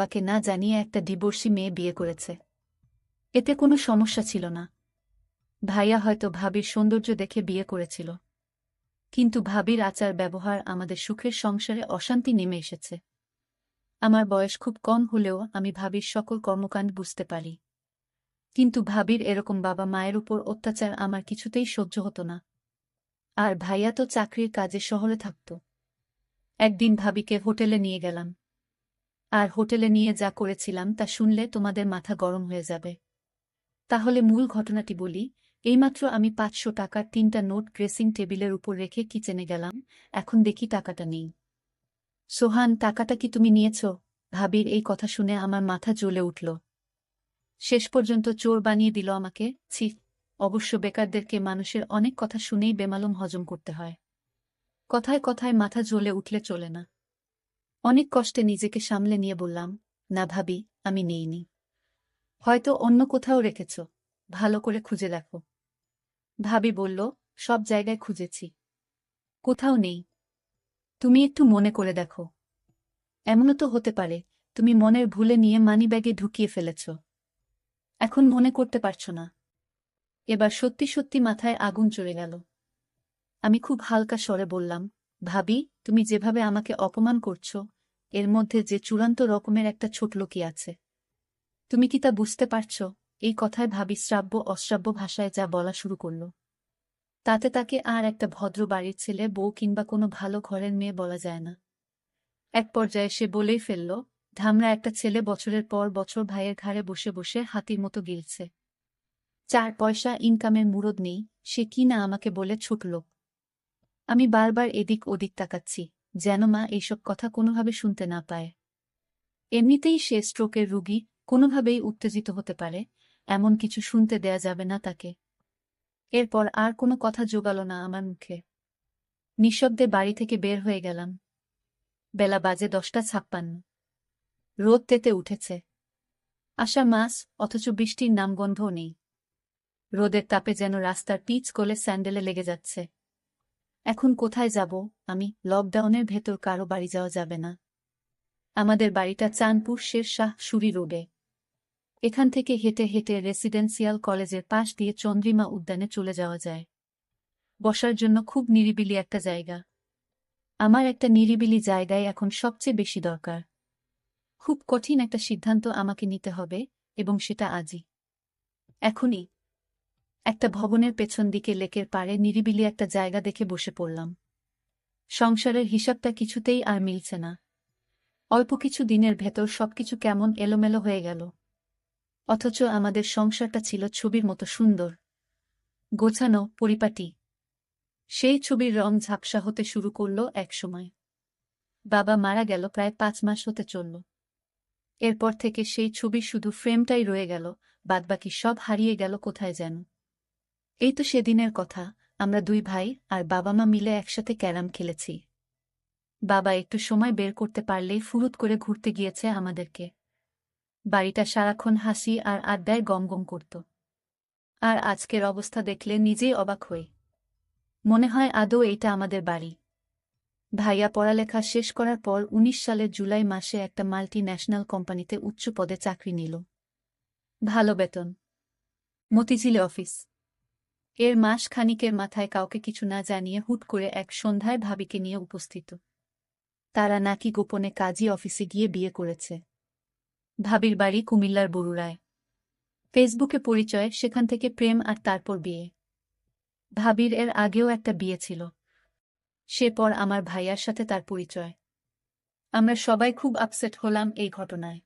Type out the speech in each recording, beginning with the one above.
বাবাকে না জানিয়ে একটা ডিভোর্সি মেয়ে বিয়ে করেছে। এতে কোনো সমস্যা ছিল না। ভাইয়া হয়তো ভাবির সৌন্দর্য দেখে বিয়ে করেছিল, কিন্তু ভাবির আচার ব্যবহার আমাদের সুখের সংসারে অশান্তি নেমে এসেছে। আমার বয়স খুব কম হলেও আমি ভাবির সকল কর্মকাণ্ড বুঝতে পারি, কিন্তু ভাবির এরকম বাবা মায়ের উপর অত্যাচার আমার কিছুতেই সহ্য হতো না। আর ভাইয়া তো চাকরির কাজে শহরে থাকত। একদিন ভাবিকে হোটেলে নিয়ে গেলাম, আর হোটেলে নিয়ে যা করেছিলাম তা শুনলে তোমাদের মাথা গরম হয়ে যাবে। তাহলে মূল ঘটনাটি বলি। এইমাত্র আমি ৫০০ টাকার ৩টা নোট ড্রেসিং টেবিলের উপর রেখে কিচেনে গেলাম, এখন দেখি টাকাটা নেই। সোহান, টাকাটা কি তুমি নিয়েছ? ভাবির এই কথা শুনে আমার মাথা জ্বলে উঠল। শেষ পর্যন্ত চোর বানিয়ে দিল আমাকে। ছি! অবশ্য বেকারদেরকে মানুষের অনেক কথা শুনেই বেমালুম হজম করতে হয়। কথায় কথায় মাথা জ্বলে উঠলে চলে না। অনেক কষ্টে নিজেকে সামলে নিয়ে বললাম, না ভাবি, আমি নেইনি। হয়তো অন্য কোথাও রেখেছ, ভালো করে খুঁজে দেখো। ভাবি বলল, সব জায়গায় খুঁজেছি, কোথাও নেই। তুমি একটু মনে করে দেখো। এমনও তো হতে পারে তুমি মনের ভুলে নিয়ে মানিব্যাগে ঢুকিয়ে ফেলেছ, এখন মনে করতে পারছ না। এবার সত্যি সত্যি মাথায় আগুন চড়ে গেল। আমি খুব হালকা স্বরে বললাম, ভাবি, তুমি যেভাবে আমাকে অপমান করছ, এর মধ্যে যে চূড়ান্ত রকমের একটা ছোটলোকি আছে। তুমি কি তা বুঝতে পারছ? এই কথায় ভাবি শ্রাব্য অশ্রাব্য ভাষায় যা বলা শুরু করল, তাতে তাকে আর একটা ভদ্র বাড়ির ছেলে বউ কিংবা কোনো ভালো ঘরের মেয়ে বলা যায় না। এক পর্যায়ে সে বলেই ফেলল, ধামরা একটা ছেলে বছরের পর বছর ভাইয়ের ঘাড়ে বসে বসে হাতির মতো গিলছে। ৪ পয়সা ইনকামের মুরদ নেই, সে কি না আমাকে বলে ছোটলোক। আমি বারবার এদিক ওদিক তাকাচ্ছি, যেন মা এইসব কথা কোনোভাবে শুনতে না পায়। এমনিতেই সে স্ট্রোকের রুগী, কোনোভাবেই উত্তেজিত হতে পারে, এমন কিছু শুনতে দেয়া যাবে না তাকে। এরপর আর কোনো কথা জোগাল না আমার মুখে। নিঃশব্দে বাড়ি থেকে বের হয়ে গেলাম। বেলা বাজে 10টা 56। রোদ তেতে উঠেছে। আষাঢ় মাস, অথচ বৃষ্টির নামগন্ধও নেই। রোদের তাপে যেন রাস্তার পিচ গলে স্যান্ডেলে লেগে যাচ্ছে। এখন কোথায় যাব আমি? লকডাউনের ভেতর কারো বাড়ি যাওয়া যাবে না। আমাদের বাড়িটা চাঁদপুর শেরশাহ সুরি রোডে। এখান থেকে হেঁটে হেঁটে রেসিডেন্সিয়াল কলেজের পাশ দিয়ে চন্দ্রিমা উদ্যানে চলে যাওয়া যায়। বসার জন্য খুব নিরিবিলি একটা জায়গা। আমার একটা নিরিবিলি জায়গায় এখন সবচেয়ে বেশি দরকার। খুব কঠিন একটা সিদ্ধান্ত আমাকে নিতে হবে, এবং সেটা আজই, এখনই। একটা ভবনের পেছন দিকে লেকের পাড়ে নিরিবিলি একটা জায়গা দেখে বসে পড়লাম। সংসারের হিসাবটা কিছুতেই আর মিলছে না। অল্প কিছু দিনের ভেতর সবকিছু কেমন এলোমেলো হয়ে গেল। অথচ আমাদের সংসারটা ছিল ছবির মতো সুন্দর, গোছানো, পরিপাটি। সেই ছবির রং ঝাপসা হতে শুরু করল একসময়। বাবা মারা গেল প্রায় ৫ মাস হতে চলল। এরপর থেকে সেই ছবির শুধু ফ্রেমটাই রয়ে গেল, বাদবাকি সব হারিয়ে গেল কোথায় যেন। এই তো সেদিনের কথা, আমরা ২ ভাই আর বাবা মা মিলে একসাথে ক্যারাম খেলেছি। বাবা একটু সময় বের করতে পারলেই ফুরুত করে ঘুরতে গিয়েছে আমাদেরকে। বাড়িটা সারাক্ষণ হাসি আর আড্ডায় গমগম করত। আর আজকের অবস্থা দেখলে নিজেই অবাক হই। মনে হয় আদৌ এইটা আমাদের বাড়ি। ভাইয়া পড়ালেখা শেষ করার পর ১৯ সালের জুলাই মাসে একটা মাল্টি ন্যাশনাল কোম্পানিতে উচ্চ পদে চাকরি নিল। ভালো বেতন, মতিঝিলে অফিস। এর মাস খানিকের মাথায় কাউকে কিছু না জানিয়ে হুট করে এক সন্ধ্যায় ভাবিকে নিয়ে উপস্থিত। তারা নাকি গোপনে কাজী অফিসে গিয়ে বিয়ে করেছে। ভাবির বাড়ি কুমিল্লার বরুড়ায়। ফেসবুকে পরিচয়, সেখান থেকে প্রেম আর তারপর বিয়ে। ভাবির এর আগেও একটা বিয়ে ছিল। সে পর আমার ভাইয়ার সাথে তার পরিচয়। আমরা সবাই খুব আপসেট হলাম এই ঘটনায়।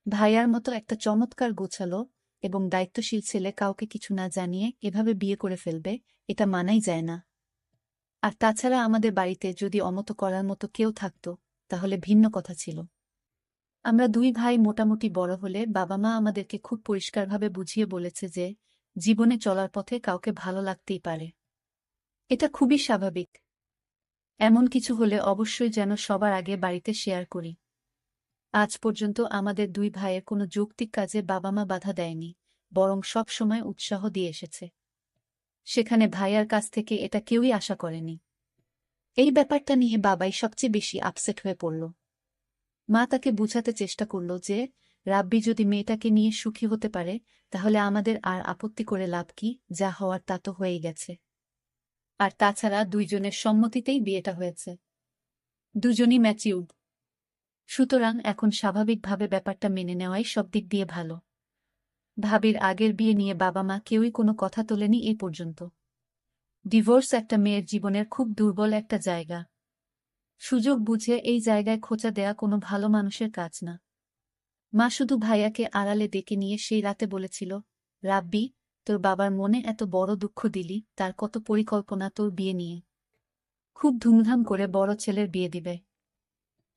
ভাইয়ার মতো একটা চমৎকার গোছালো এবং দায়িত্বশীল ছেলে কাউকে কিছু না জানিয়ে এভাবে বিয়ে করে ফেলবে, এটা মানাই যায় না। আর তাছাড়া আমাদের বাড়িতে যদি অমতো করার মতো কেউ থাকত, তাহলে ভিন্ন কথা ছিল। আমরা ২ ভাই মোটামুটি বড় হলে বাবা মা আমাদেরকে খুব পরিষ্কারভাবে বুঝিয়ে বলেছে যে, জীবনে চলার পথে কাউকে ভালো লাগতেই পারে। এটা খুবই স্বাভাবিক। এমন কিছু হলে অবশ্যই যেন সবার আগে বাড়িতে শেয়ার করি। আজ পর্যন্ত আমাদের ২ ভাইয়ের কোনো যৌক্তিক কাজে বাবা মা বাধা দেয়নি, বরং সব সময় উৎসাহ দিয়ে এসেছে। সেখানে ভাইয়ার কাছ থেকে এটা কেউই আশা করেনি। এই ব্যাপারটা নিয়ে বাবাই সবচেয়ে বেশি আপসেট হয়ে পড়ল। মা তাকে বুঝাতে চেষ্টা করল যে রাব্বি যদি মেয়েটাকে নিয়ে সুখী হতে পারে তাহলে আমাদের আর আপত্তি করে লাভ কি, যা হওয়ার তা তো হয়েই গেছে। আর তাছাড়া দুইজনের সম্মতিতেই বিয়েটা হয়েছে, দুজনই ম্যাচিউর্ড, সুতরাং এখন স্বাভাবিকভাবে ব্যাপারটা মেনে নেওয়াই সব দিক দিয়ে ভালো। ভাবির আগের বিয়ে নিয়ে বাবা মা কেউই কোনো কথা তোলেনি এই পর্যন্ত। ডিভোর্স একটা মেয়ের জীবনের খুব দুর্বল একটা জায়গা। সুযোগ বুঝে এই জায়গায় খোঁচা দেয়া কোনো ভালো মানুষের কাজ না। মা শুধু ভাইয়াকে আড়ালে ডেকে নিয়ে সেই রাতে বলেছিল, রাব্বি, তোর বাবার মনে এত বড় দুঃখ দিলি, তার কত পরিকল্পনা তোর বিয়ে নিয়ে। খুব ধুমধাম করে বড় ছেলের বিয়ে দিবে,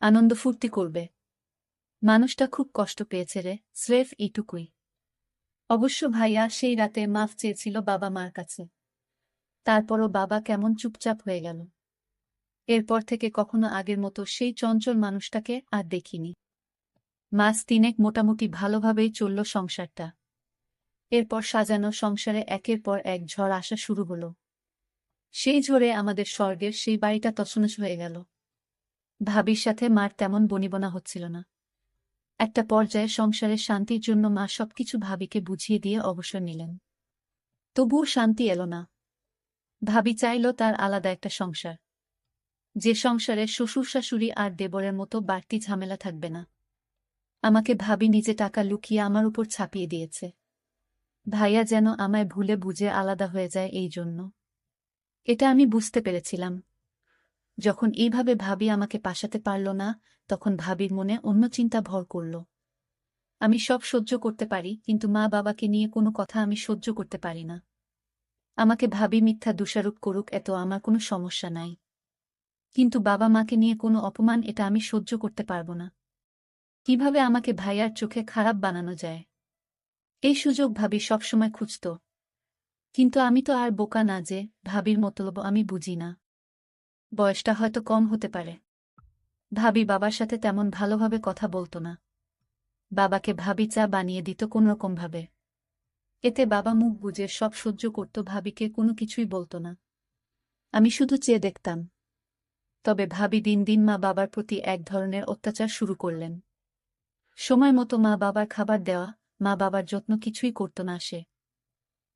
আনন্দ ফুর্তি করবে। মানুষটা খুব কষ্ট পেয়েছে রে, স্রেফ এইটুকুই। অবশ্য ভাইয়া সেই রাতে মাফ চেয়েছিল বাবা মার কাছে। তারপরও বাবা কেমন চুপচাপ হয়ে গেল। এরপর থেকে কখনো আগের মতো সেই চঞ্চল মানুষটাকে আর দেখিনি। মাস তিনেক মোটামুটি ভালোভাবেই চলল সংসারটা। এরপর সাজানো সংসারে একের পর এক ঝড় আসা শুরু হলো। সেই ঝড়ে আমাদের স্বর্গের সেই বাড়িটা তছনছ হয়ে গেল। ভাবির সাথে মার তেমন বনিবনা হচ্ছিল না। একটা পর্যায়ে সংসারের শান্তির জন্য মা সবকিছু ভাবিকে বুঝিয়ে দিয়ে অবসর নিলেন। তবুও শান্তি এলো না। ভাবি চাইল তার আলাদা একটা সংসার, যে সংসারে শ্বশুর শাশুড়ি আর দেবরের মতো বাড়তি ঝামেলা থাকবে না। আমাকে ভাবি নিজে টাকা লুকিয়ে আমার উপর ছাপিয়ে দিয়েছে। ভাইয়া যেন আমায় ভুলে বুঝে আলাদা হয়ে যায় এই জন্য। এটা আমি বুঝতে পেরেছিলাম। যখন এইভাবে ভাবি আমাকে পাশাতে পারল না, তখন ভাবির মনে অন্য চিন্তা ভর করল। আমি সব সহ্য করতে পারি, কিন্তু মা বাবাকে নিয়ে কোনো কথা আমি সহ্য করতে পারি না। আমাকে ভাবি মিথ্যা দোষারোপ করুক, এত আমার কোনো সমস্যা নাই, কিন্তু বাবা মাকে নিয়ে কোনো অপমান, এটা আমি সহ্য করতে পারব না। কিভাবে আমাকে ভাইয়ার চোখে খারাপ বানানো যায়, এই সুযোগ ভাবি সবসময় খুঁজত। কিন্তু আমি তো আর বোকা না যে ভাবির মতলব আমি বুঝি না। বয়সটা হয়তো কম হতে পারে। ভাবি বাবার সাথে তেমন ভালোভাবে কথা বলতো না। বাবাকে ভাবি চা বানিয়ে দিত কোনোরকমভাবে। এতে বাবা মুখ বুজে সব সহ্য করত, ভাবিকে কোনো কিছুই বলতো না। আমি শুধু চেয়ে দেখতাম। তবে ভাবি দিন দিন মা বাবার প্রতি এক ধরনের অত্যাচার শুরু করলেন। সময় মতো মা বাবার খাবার দেওয়া, মা বাবার যত্ন কিছুই করত না সে।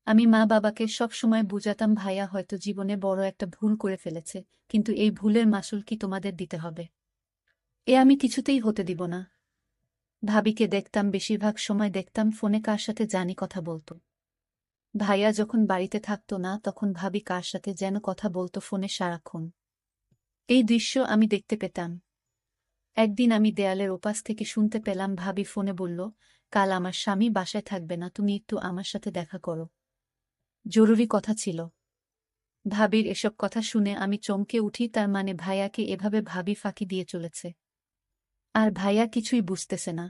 আমি মা বাবাকে সব সময় বুঝাতাম, ভাইয়া হয়তো জীবনে বড় একটা ভুল করে ফেলেছে, কিন্তু এই ভুলের মাসুল কি তোমাদের দিতে হবে? এ আমি কিছুতেই হতে দিব না। ভাবিকে দেখতাম, বেশিরভাগ সময় দেখতাম ফোনে কার সাথে জানি কথা বলতো। ভাইয়া যখন বাড়িতে থাকতো না, তখন ভাবি কার সাথে যেন কথা বলতো ফোনে সারাক্ষণ। এই দৃশ্য আমি দেখতে পেতাম। একদিন আমি দেয়ালের ওপাশ থেকে শুনতে পেলাম ভাবি ফোনে বলল, কাল আমার স্বামী বাসায় থাকবে না, তুমি একটু আমার সাথে দেখা করো, জরুরি কথা ছিল। ভাবির এসব কথা শুনে আমি চমকে উঠি, তার মানে ভাইয়াকে এভাবে ভাবি ফাঁকি দিয়ে চলেছে। আর ভাইয়া কিছুই বুঝতেছে না।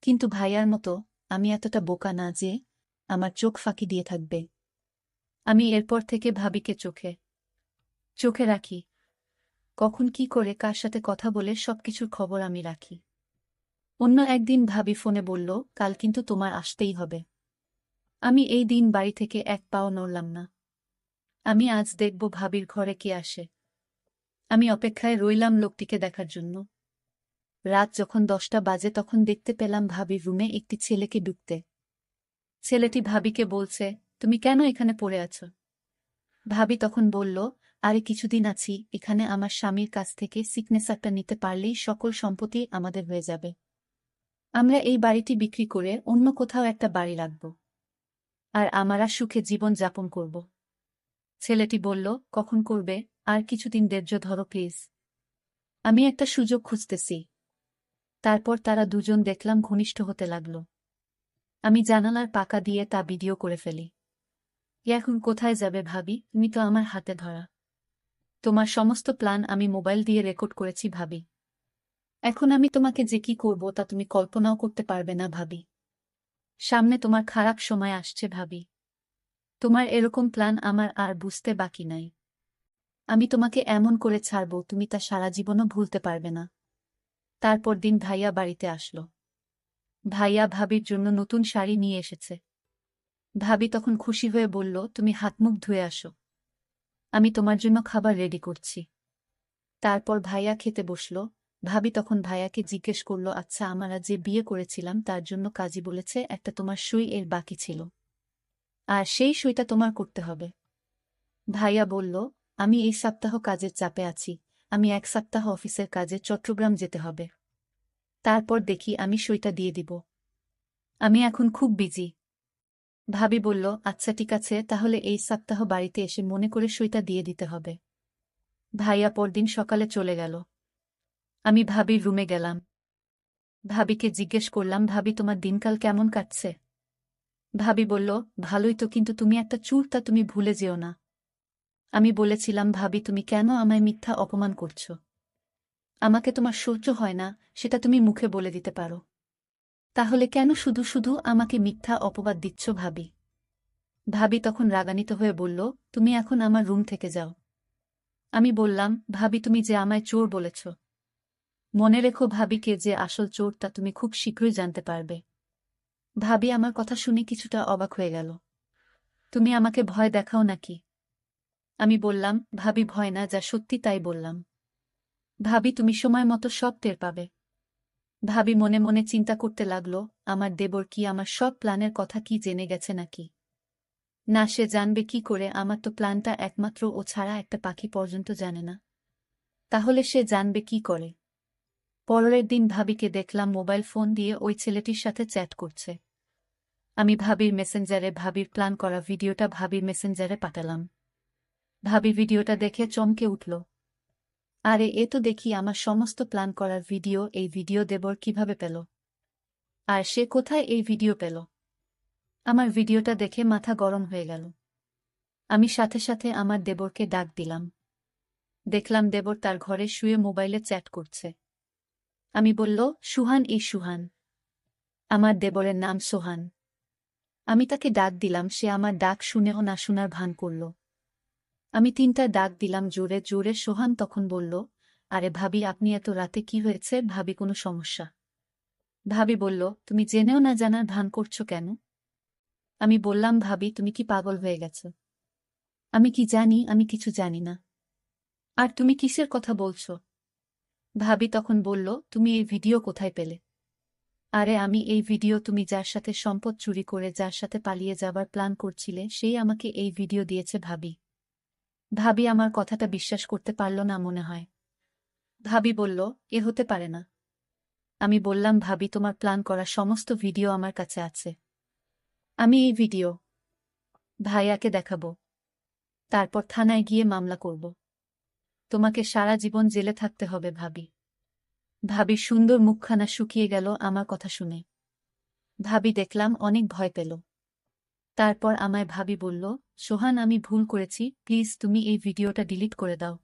কিন্তু ভাইয়ার মতো আমি এতটা বোকা না যে আমার চোখ ফাঁকি দিয়ে থাকবে। আমি এরপর থেকে ভাবিকে চোখে চোখে রাখি। কখন কি করে কার সাথে কথা বলে সবকিছুর খবর আমি রাখি। অন্য একদিন ভাবি ফোনে বলল, কাল কিন্তু তোমার আসতেই হবে। আমি এই দিন বাড়ি থেকে এক পাও নড়লাম না। আমি আজ দেখব ভাবির ঘরে কে আসে। আমি অপেক্ষায় রইলাম লোকটিকে দেখার জন্য। রাত যখন 10টা বাজে, তখন দেখতে পেলাম ভাবির রুমে একটি ছেলেকে ঢুকতে। ছেলেটি ভাবিকে বলছে, তুমি কেন এখানে পড়ে আছো? ভাবি তখন বলল, আরে কিছুদিন আছি এখানে, আমার স্বামীর কাছ থেকে সিগনেচারটা নিতে পারলেই সকল সম্পত্তি আমাদের হয়ে যাবে। আমরা এই বাড়িটি বিক্রি করে অন্য কোথাও একটা বাড়ি রাখব, আর আমরা সুখে জীবন যাপন করব। ছেলেটি বলল, কখন করবে? আর কিছুদিন ধৈর্য ধরো প্লিজ, আমি একটা সুযোগ খুঁজতেছি। তারপর তারা দুজন দেখলাম ঘনিষ্ঠ হতে লাগল। আমি জানালার পাকা দিয়ে তা ভিডিও করে ফেলি। এখন কোথায় যাবে ভাবি, তুমি তো আমার হাতে ধরা। তোমার সমস্ত প্ল্যান আমি মোবাইল দিয়ে রেকর্ড করেছি ভাবি। এখন আমি তোমাকে যে কি করব তা তুমি কল্পনাও করতে পারবে না ভাবি। সামনে তোমার খারাপ সময় আসছে ভাবি। তোমার এরকম প্ল্যান আমার আর বুঝতে বাকি নাই। আমি তোমাকে এমন করে ছাড়ব, তুমি তা সারা জীবনও ভুলতে পারবে না। তারপর দিন ভাইয়া বাড়িতে আসলো। ভাইয়া ভাবির জন্য নতুন শাড়ি নিয়ে এসেছে। ভাবি তখন খুশি হয়ে বলল, তুমি হাতমুখ ধুয়ে আসো, আমি তোমার জন্য খাবার রেডি করছি। তারপর ভাইয়া খেতে বসল। ভাবি তখন ভাইয়াকে জিজ্ঞেস করল, আচ্ছা আমরা যে বিয়ে করেছিলাম তার জন্য কাজী বলেছে একটা তোমার সই এর বাকি ছিল, আর সেই সইটা তোমার করতে হবে। ভাইয়া বলল, আমি এই সপ্তাহ কাজের চাপে আছি, আমি 1 সপ্তাহ অফিসের কাজে চট্টগ্রাম যেতে হবে, তারপর দেখি আমি সইটা দিয়ে দিব, আমি এখন খুব বিজি। ভাবি বলল, আচ্ছা ঠিক আছে, তাহলে এই সপ্তাহ বাড়িতে এসে মনে করে সইটা দিয়ে দিতে হবে। ভাইয়া পরদিন সকালে চলে গেল। আমি ভাবির রুমে গেলাম। ভাবিকে জিজ্ঞেস করলাম, ভাবি তোমার দিনকাল কেমন কাটছে? ভাবি বলল, ভালোই তো, কিন্তু তুমি একটা চুলটা তুমি ভুলে যেও না। আমি বলেছিলাম, ভাবি তুমি কেন আমায় মিথ্যা অপমান করছো? আমাকে তোমার সহ্য হয় না, সেটা তুমি মুখে বলে দিতে পারো। তাহলে কেন শুধু শুধু আমাকে মিথ্যা অপবাদ দিচ্ছ ভাবি? ভাবি তখন রাগান্বিত হয়ে বলল, তুমি এখন আমার রুম থেকে যাও। আমি বললাম, ভাবি তুমি যে আমায় চোর বলেছ, মনে রেখো ভাবিকে যে আসল চোরটা তুমি খুব শীঘ্রই জানতে পারবে। ভাবি আমার কথা শুনে কিছুটা অবাক হয়ে গেল। তুমি আমাকে ভয় দেখাও নাকি? আমি বললাম, ভাবি ভয় না, যা সত্যি তাই বললাম। ভাবি তুমি সময় মতো সব টের পাবে। ভাবি মনে মনে চিন্তা করতে লাগল, আমার দেবর কি আমার সব প্ল্যানের কথা কি জেনে গেছে নাকি? না, সে জানবে কি করে? আমার তো প্ল্যানটা একমাত্র ও ছাড়া একটা পাখি পর্যন্ত জানে না। তাহলে সে জানবে কি করে? পরের দিন ভাবিকে দেখলাম মোবাইল ফোন দিয়ে ওই ছেলেটির সাথে চ্যাট করছে। আমি ভাবির মেসেঞ্জারে ভাবির প্ল্যান করা ভিডিওটা ভাবির মেসেঞ্জারে পাঠালাম। ভাবি ভিডিওটা দেখে চমকে উঠল। আরে এ তো দেখি আমার সমস্ত প্ল্যান করার ভিডিও, এই ভিডিও দেবর কিভাবে পেল? আর সে কোথায় এই ভিডিও পেল? আমার ভিডিওটা দেখে মাথা গরম হয়ে গেল। আমি সাথে সাথে আমার দেবরকে ডাক দিলাম। দেখলাম দেবর তার ঘরে শুয়ে মোবাইলে চ্যাট করছে। আমি বলল, সুহান, এই সুহান। আমার দেবরের নাম সোহান। আমি তাকে ডাক দিলাম, সে আমার ডাক শুনেও না শোনার ভান করল। আমি 3টা ডাক দিলাম জোরে জোরে। সোহান তখন বলল, আরে ভাবি আপনি এত রাতে কি হয়েছে? ভাবি কোনো সমস্যা? ভাবি বলল, তুমি জেনেও না জানার ভান করছো কেন? আমি বললাম, ভাবি তুমি কি পাগল হয়ে গেছো? আমি কি জানি? আমি কিছু জানি না। আর তুমি কিসের কথা বলছো? ভাবি তখন বলল, তুমি এই ভিডিও কোথায় পেলে? আরে আমি এই ভিডিও, তুমি যার সাথে সম্পদ চুরি করে যার সাথে পালিয়ে যাবার প্ল্যান করছিলে সেই আমাকে এই ভিডিও দিয়েছে ভাবি। ভাবি আমার কথাটা বিশ্বাস করতে পারল না মনে হয়। ভাবি বলল, এ হতে পারে না। আমি বললাম, ভাবি তোমার প্ল্যান করা সমস্ত ভিডিও আমার কাছে আছে। আমি এই ভিডিও ভাইয়াকে দেখাবো, তারপর থানায় গিয়ে মামলা করব। তোমাকে সারা জীবন জেলে থাকতে হবে ভাবি। ভাবির সুন্দর মুখখানা শুকিয়ে গেল আমার কথা শুনে। ভাবি দেখলাম অনেক ভয় পেল। তারপর আমায় ভাবি বলল, সোহান আমি ভুল করেছি, প্লিজ তুমি এই ভিডিওটা ডিলিট করে দাও।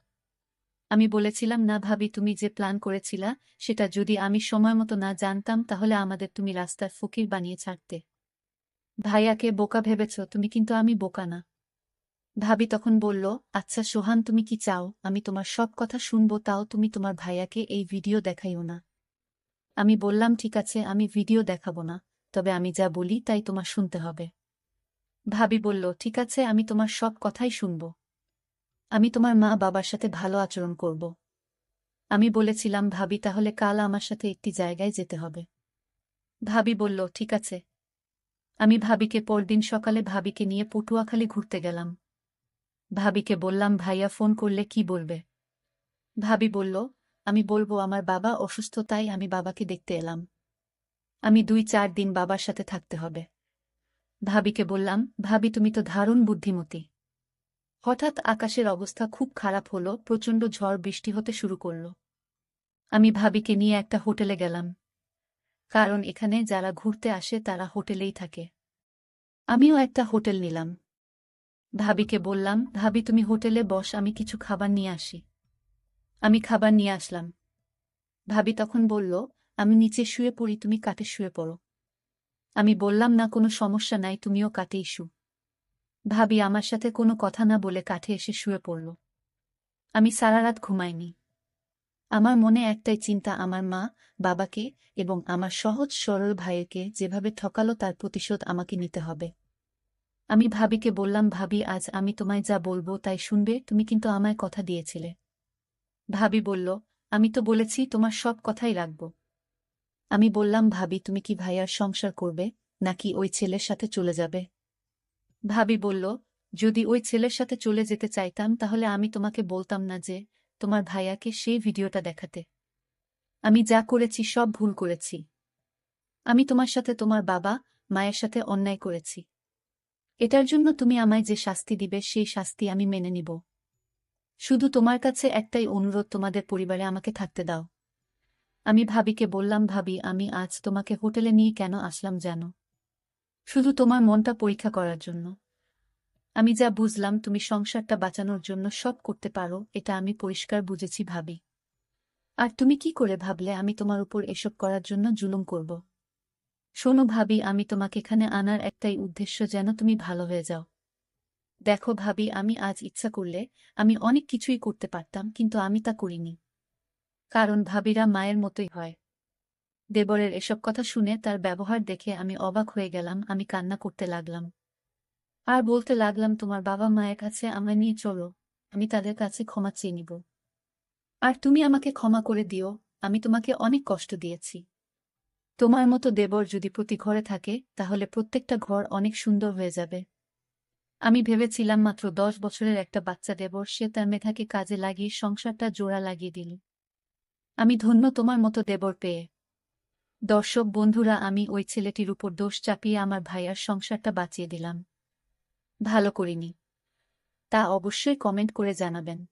আমি বলেছিলাম, না ভাবি, তুমি যে প্ল্যান করেছিলা সেটা যদি আমি সময়মতো না জানতাম তাহলে আমাদের তুমি রাস্তার ফকির বানিয়ে ছাড়তে। ভাইয়াকে বোকা ভেবেছ তুমি, কিন্তু আমি বোকা না। ভাবি তখন বলল, আচ্ছা সোহান তুমি কি চাও আমি তোমার সব কথা শুনবো, তাও তুমি তোমার ভাইয়াকে এই ভিডিও দেখাইও না? আমি বললাম, ঠিক আছে আমি ভিডিও দেখাবো না, তবে আমি যা বলি তাই তোমার শুনতে হবে। ভাবি বলল, ঠিক আছে আমি তোমার সব কথাই শুনব। আমি তোমার মা বাবার সাথে ভালো আচরণ করব। আমি বলেছিলাম, ভাবি তাহলে কাল আমার সাথে একটি জায়গায় যেতে হবে। ভাবি বলল, ঠিক আছে। আমি ভাবিকে পরদিন সকালে ভাবিকে নিয়ে পটুয়াখালী ঘুরতে গেলাম। ভাবিকে বললাম, ভাইয়া ফোন করলে কি বলবে? ভাবি বলল, আমি বলবো আমার বাবা অসুস্থ, তাই আমি বাবাকে দেখতে এলাম। আমি 2-4 দিন বাবার সাথে থাকতে হবে। ভাবিকে বললাম, ভাবি তুমি তো দারুণ বুদ্ধিমতী। হঠাৎ আকাশের অবস্থা খুব খারাপ হলো, প্রচণ্ড ঝড় বৃষ্টি হতে শুরু করল। আমি ভাবিকে নিয়ে একটা হোটেলে গেলাম, কারণ এখানে যারা ঘুরতে আসে তারা হোটেলেই থাকে। আমিও একটা হোটেল নিলাম। ভাবিকে বললাম, ভাবি তুমি হোটেলে বস, আমি কিছু খাবার নিয়ে আসি। আমি খাবার নিয়ে আসলাম। ভাবি তখন বলল, আমি নিচে শুয়ে পড়ি, তুমি কাটে শুয়ে পড়ো। আমি বললাম, না কোনো সমস্যা নাই, তুমিও কাটেই শু। ভাবি আমার সাথে কোনো কথা না বলে কাঠে এসে শুয়ে পড়ল। আমি সারা রাত ঘুমাইনি। আমার মনে একটাই চিন্তা, আমার মা বাবাকে এবং আমার সহজ সরল ভাইকে যেভাবে ঠকালো তার প্রতিশোধ আমাকে নিতে হবে। আমি ভাবিকে বললাম, ভাবি আজ আমি তোমায় যা বলবো তাই শুনবে, তুমি কিন্তু আমায় কথা দিয়েছিলে। ভাবি বলল, আমি তো বলেছি তোমার সব কথাই রাখব। আমি বললাম, ভাবি তুমি কি ভাইয়ার সংসার করবে নাকি ওই ছেলের সাথে চলে যাবে? ভাবি বলল, যদি ওই ছেলের সাথে চলে যেতে চাইতাম তাহলে আমি তোমাকে বলতাম না যে তোমার ভাইয়াকে সেই ভিডিওটা দেখাতে। আমি যা করেছি সব ভুল করেছি। আমি তোমার সাথে তোমার বাবা মায়ের সাথে অন্যায় করেছি। এটার জন্য তুমি আমায় যে শাস্তি দিবে সেই শাস্তি আমি মেনে নিব। শুধু তোমার কাছে একটাই অনুরোধ, তোমাদের পরিবারে আমাকে থাকতে দাও। আমি ভাবিকে বললাম, ভাবি আমি আজ তোমাকে হোটেলে নিয়ে কেন আসলাম জানো? শুধু তোমার মনটা পরীক্ষা করার জন্য। আমি যা বুঝলাম তুমি সংসারটা বাঁচানোর জন্য সব করতে পারো, এটা আমি পরিষ্কার বুঝেছি ভাবি। আর তুমি কি করে ভাবলে আমি তোমার উপর এসব করার জন্য জুলুম করব? শোনো ভাবি, আমি তোমাকে এখানে আনার একটাই উদ্দেশ্য, যেন তুমি ভালো হয়ে যাও। দেখো ভাবি, আমি আজ ইচ্ছা করলে আমি অনেক কিছুই করতে পারতাম, কিন্তু আমি তা করিনি। কারণ ভাবিরা মায়ের মতোই হয়। দেবরের এসব কথা শুনে, তার ব্যবহার দেখে আমি অবাক হয়ে গেলাম। আমি কান্না করতে লাগলাম আর বলতে লাগলাম, তোমার বাবা মায়ের কাছে আমায় নিয়ে চলো, আমি তাদের কাছে ক্ষমা চেয়ে নিব। আর তুমি আমাকে ক্ষমা করে দিও, আমি তোমাকে অনেক কষ্ট দিয়েছি। তোমার মতো দেবর যদি প্রতি ঘরে থাকে তাহলে প্রত্যেকটা ঘর অনেক সুন্দর হয়ে যাবে। আমি ভেবেছিলাম মাত্র 10 বছরের একটা বাচ্চা দেবর, সে তার মেধাকে কাজে লাগিয়ে সংসারটা জোড়া লাগিয়ে দিল। আমি ধন্য তোমার মতো দেবর পেয়ে। দর্শক বন্ধুরা, আমি ওই ছেলেটির উপর দোষ চাপিয়ে আমার ভাইয়ার সংসারটা বাঁচিয়ে দিলাম। ভালো করিনি। তা অবশ্যই কমেন্ট করে জানাবেন।